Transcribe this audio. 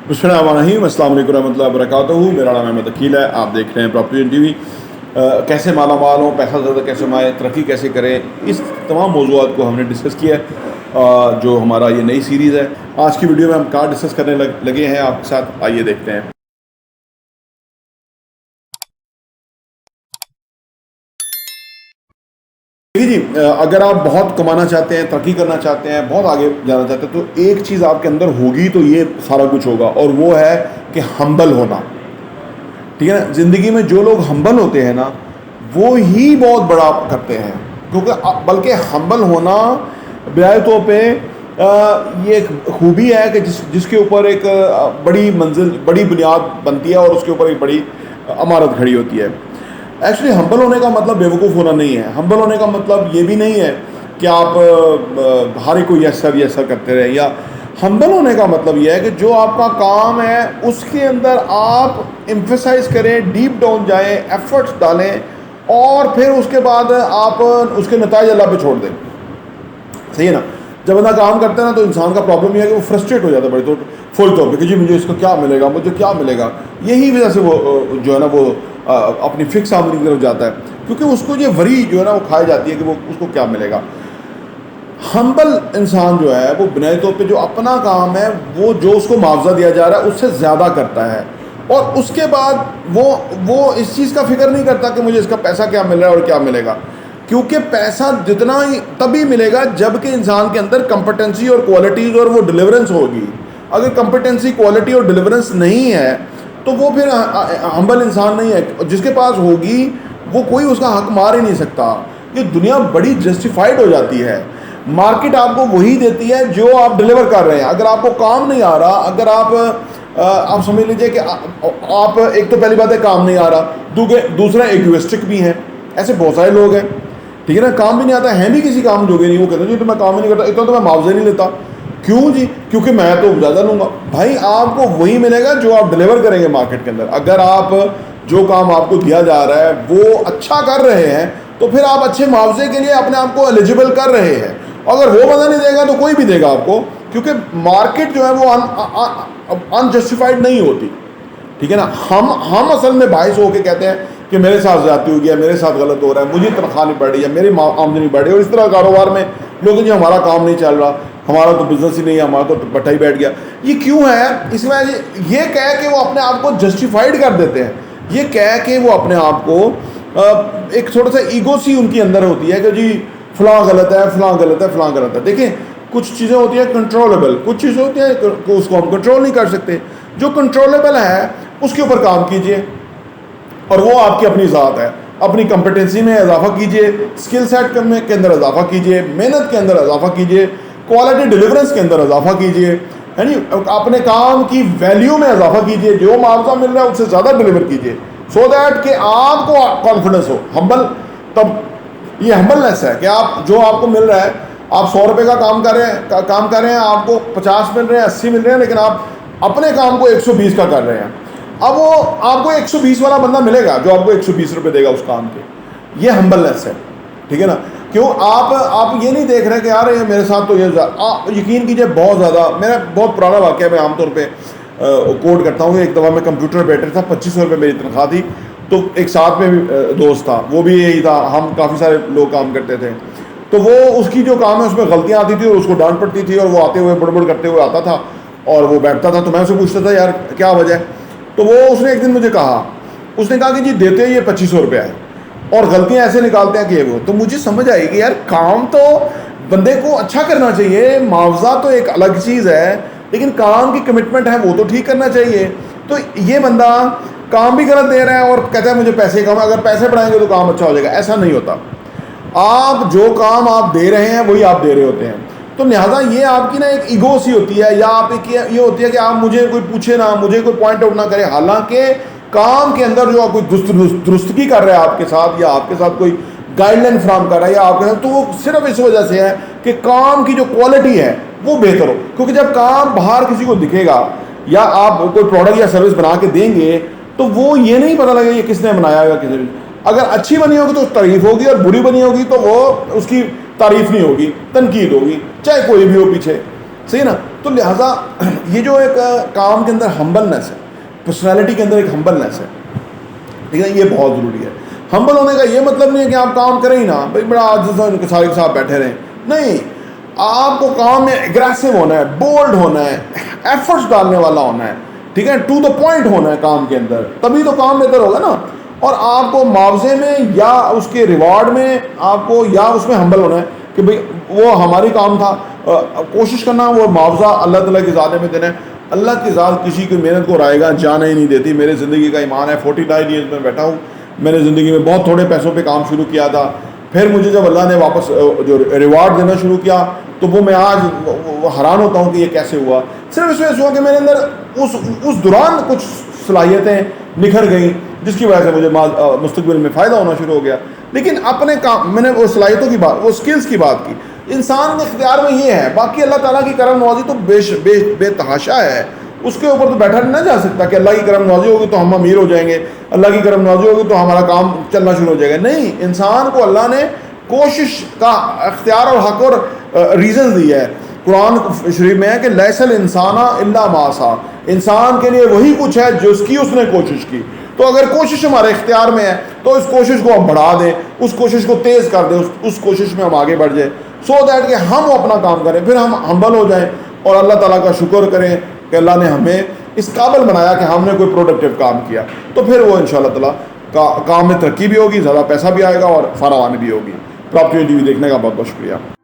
बिस्मिल्लाहिर्रहमानिर्रहीम, अस्सलाम वालेकुम रहमतुल्लाहि वबरकातुहू। मेरा नाम अहमद अकील है। आप देख रहे हैं प्रॉपर्टी टीवी। कैसे माला माल हों, पैसा ज़्यादा कैसे कमाएं, तरक्की कैसे करें, इस तमाम मौज़ूआत को हमने डिस्कस किया है। जो हमारा ये नई सीरीज़ है, आज की वीडियो में हम क्या डिस्कस करने लगे हैं आपके साथ, आइए देखते हैं। देखिए जी, अगर आप बहुत कमाना चाहते हैं, तरक्की करना चाहते हैं, बहुत आगे जाना चाहते हैं, तो एक चीज़ आपके अंदर होगी तो ये सारा कुछ होगा, और वो है कि हम्बल होना। ठीक है ना। ज़िंदगी में जो लोग हम्बल होते हैं ना, वो ही बहुत बड़ा करते हैं, क्योंकि बल्कि हम्बल होना बिलाए तौर पे ये एक खूबी है कि जिसके ऊपर एक बड़ी मंजिल, बड़ी बुनियाद बनती है और उसके ऊपर एक बड़ी इमारत खड़ी होती है। एक्चुअली हम्बल होने का मतलब बेवकूफ़ होना नहीं है। हम्बल होने का मतलब ये भी नहीं है कि आप हर एक को यस सर करते रहें, या हम्बल होने का मतलब ये है कि जो आपका काम है उसके अंदर आप एम्फेसाइज करें, डीप डाउन जाएं, एफर्ट्स डालें, और फिर उसके बाद आप उसके नतीजे अल्लाह पे छोड़ दें। सही है ना। जब बंदा काम करता है ना, तो इंसान का प्रॉब्लम ये है कि वो फ्रस्ट्रेट हो जाता है बड़े तो फुल तौर पे कि जी मुझे इसको क्या मिलेगा, मुझे क्या मिलेगा। यही वजह से वो जो है ना वो अपनी फिक्स आमदनी की तरफ जाता है, क्योंकि उसको ये वरी जो है ना वो खाई जाती है कि वो उसको क्या मिलेगा। हम्बल इंसान जो है वो बुनियादी तौर पे जो अपना काम है, वो जो उसको मुआवजा दिया जा रहा है उससे ज़्यादा करता है, और उसके बाद वो इस चीज़ का फिक्र नहीं करता कि मुझे इसका पैसा क्या मिल रहा है और क्या मिलेगा, क्योंकि पैसा जितना ही तभी मिलेगा जबकि इंसान के अंदर कंपिटेंसी और क्वालिटीज़ और वो डिलीवरेंस होगी। अगर कंपिटेंसी, क्वालिटी और डिलीवरेंस नहीं है तो वो फिर हम्बल इंसान नहीं है। जिसके पास होगी वो कोई उसका हक मार ही नहीं सकता। ये दुनिया बड़ी जस्टिफाइड हो जाती है। मार्केट आपको वही देती है जो आप डिलीवर कर रहे हैं। अगर आपको काम नहीं आ रहा, अगर आप समझ लीजिए कि आप एक तो पहली बात है काम नहीं आ रहा, दूसरा एग्योइस्टिक भी हैं। ऐसे बहुत सारे लोग हैं, ठीक है ना, काम भी नहीं आता है भी किसी काम जोगे नहीं, वो कहते हैं जी तो मैं काम ही नहीं करता, इतना तो मैं मुआवजा नहीं लेता। क्यों जी? क्योंकि मैं तो ज़्यादा लूँगा। भाई आपको वही मिलेगा जो आप डिलीवर करेंगे मार्केट के अंदर। अगर आप जो काम आपको दिया जा रहा है वो अच्छा कर रहे हैं तो फिर आप अच्छे मुआवजे के लिए अपने आप को एलिजिबल कर रहे हैं। अगर वो बंदा नहीं देगा तो कोई भी देगा आपको, क्योंकि मार्केट जो है वो अनजस्टिफाइड नहीं होती। ठीक है ना। हम असल में बाइस होकर कहते हैं कि मेरे साथ ज़्यादती हो गया, मेरे साथ गलत हो रहा है, मुझे तनख्वाह नहीं बढ़ रही है, मेरी आमदनी बढ़ रही है, और इस तरह कारोबार में लोग जी हमारा काम नहीं चल रहा, हमारा तो बिजनेस ही नहीं है, हमारा तो बट्टा ही बैठ गया। ये क्यों है? इसमें ये कह के वो अपने आप को जस्टिफाइड कर देते हैं। ये कह के वो अपने आप को एक थोड़ा सा ईगो सी उनकी अंदर होती है कि जी फ़लाँ गलत है, फ़लाँ गलत है, फ़लाँ गलत है। देखिए कुछ चीज़ें होती हैं कंट्रोलेबल, कुछ चीज़ें होती हैं कि उसको हम कंट्रोल नहीं कर सकते। जो कंट्रोलेबल है उसके ऊपर काम कीजिए, और वो आपकी अपनी ज़ात है। अपनी कॉम्पिटेंसी में इजाफा कीजिए, स्किल सेट के अंदर इजाफा कीजिए, मेहनत के अंदर इजाफा कीजिए, क्वालिटी डिलीवरेंस के अंदर इजाफा कीजिए, है नी, अपने काम की वैल्यू में इजाफा कीजिए, जो मुआवजा मिल रहा है उससे ज़्यादा डिलीवर कीजिए, सो दैट कि आपको कॉन्फिडेंस हो। हम्बल तब ये हम्बलनेस है कि आप जो आपको मिल रहा है, आप 100 रुपये का काम कर रहे हैं, आपको 50 मिल रहे हैं, 80 मिल रहे हैं, लेकिन आप अपने काम को 120 का कर रहे हैं। अब वो आपको 120 वाला बंदा मिलेगा जो आपको 120 रुपये देगा उस काम के। ये हम्बलनेस है। ठीक है ना। क्यों आप ये नहीं देख रहे कि यार ये मेरे साथ तो ये यकीन कीजिए बहुत ज़्यादा। मेरा बहुत पुराना वाक़या मैं आमतौर पे कोड करता हूँ। एक दफ़ा मैं कंप्यूटर बैठर था, 2500 रुपये मेरी तनख्वाह थी, तो एक साथ में दोस्त था, वो भी यही था, हम काफ़ी सारे लोग काम करते थे। तो वो उसकी जो काम है उसमें गलतियाँ आती थी और उसको डांट पड़ती थी, और वो आते हुए बड़बड़ करते हुए आता था और वो बैठता था। तो मैं उससे पूछता था यार क्या वजह है? तो वो उसने एक दिन मुझे कहा, उसने कहा कि जी देते ये 2500 रुपया है और गलतियां ऐसे निकालते हैं कि वो। तो मुझे समझ आई कि यार काम तो बंदे को अच्छा करना चाहिए, मुआवजा तो एक अलग चीज़ है, लेकिन काम की कमिटमेंट है वो तो ठीक करना चाहिए। तो ये बंदा काम भी गलत दे रहा है और कहता है मुझे पैसे कम, अगर पैसे बढ़ाएंगे तो काम अच्छा हो जाएगा। ऐसा नहीं होता। आप जो काम आप दे रहे हैं वही आप दे रहे होते हैं। तो लिहाजा ये आपकी ना एक ईगो सी होती है, या आप एक ये होती है कि आप मुझे कोई पूछे ना, मुझे कोई पॉइंट आउट ना करे। हालांकि काम के अंदर जो कोई दुरुस्तगी कर रहा है आपके साथ, या आपके साथ कोई गाइडलाइन फ्राहम कर रहा है या आपके साथ, तो वो सिर्फ इस वजह से है कि काम की जो क्वालिटी है वो बेहतर हो। क्योंकि जब काम बाहर किसी को दिखेगा या आप कोई प्रोडक्ट या सर्विस बना के देंगे तो वो ये नहीं पता लगेगा ये किसने बनाया या किसने। अगर अच्छी बनी होगी तो तारीफ होगी, और बुरी बनी होगी तो वो उसकी तारीफ नहीं होगी, तनकीद होगी, चाहे कोई भी हो पीछे। सही ना। تو لہٰذا یہ جو ایک کام کے اندر ہمبلنس ہے، پرسنالٹی کے اندر ایک ہمبلنس ہے، ٹھیک ہے، یہ بہت ضروری ہے. ہمبل ہونے کا یہ مطلب نہیں ہے کہ آپ کام کریں ہی نا بھائی بڑا عاجز ان کے ساتھ بیٹھے رہیں. نہیں، آپ کو کام میں اگریسو ہونا ہے، بولڈ ہونا ہے، ایفرٹس ڈالنے والا ہونا ہے، ٹھیک ہے، ٹو دا پوائنٹ ہونا ہے کام کے اندر، تبھی تو کام بہتر ہوگا نا. اور آپ کو معاوضے میں یا اس کے ریوارڈ میں آپ کو یا اس میں ہمبل ہونا ہے کہ بھئی وہ ہماری کام تھا، کوشش کرنا وہ معاوضہ اللہ تعالیٰ کی ذات میں دینا ہے. اللہ کی ذات کسی کی محنت کو رائے گا جانا ہی نہیں دیتی. میرے زندگی کا ایمان ہے 49 ایئرز میں بیٹھا ہوں، میں نے زندگی میں بہت تھوڑے پیسوں پہ کام شروع کیا تھا، پھر مجھے جب اللہ نے واپس جو ریوارڈ دینا شروع کیا تو وہ میں آج حیران ہوتا ہوں کہ یہ کیسے ہوا. صرف اس وجہ سے ہوا کہ میرے اندر اس دوران کچھ صلاحیتیں نکھر گئیں جس کی وجہ سے مجھے مستقبل میں فائدہ ہونا شروع ہو گیا. لیکن اپنے کام میں نے وہ صلاحیتوں کی بات، وہ اسکلس کی بات کی. انسان کے اختیار میں یہ ہے، باقی اللہ تعالیٰ کی کرم نوازی تو بے تحاشا ہے، اس کے اوپر تو بیٹھا نہیں جا سکتا کہ اللہ کی کرم نوازی ہوگی تو ہم امیر ہو جائیں گے، اللہ کی کرم نوازی ہوگی تو ہمارا کام چلنا شروع ہو جائے گا. نہیں، انسان کو اللہ نے کوشش کا اختیار اور حق اور ریزن دیا ہے. قرآن شریف میں ہے کہ لیس الانسان الا ما سعی، انسان کے لیے وہی کچھ ہے جو اس نے کوشش کی. تو اگر کوشش ہمارے اختیار میں ہے تو اس کوشش کو ہم بڑھا دیں، اس کوشش کو تیز کر دیں، اس کوشش میں ہم آگے بڑھ جائیں، سو دیٹ کہ ہم اپنا کام کریں، پھر ہم ہمبل ہو جائیں اور اللہ تعالیٰ کا شکر کریں کہ اللہ نے ہمیں اس قابل بنایا کہ ہم نے کوئی پروڈکٹیو کام کیا. تو پھر وہ انشاءاللہ تعالیٰ کام میں ترقی بھی ہوگی، زیادہ پیسہ بھی آئے گا اور فراوانی بھی ہوگی. پراپرٹی ٹی وی دیکھنے کا بہت بہت شکریہ.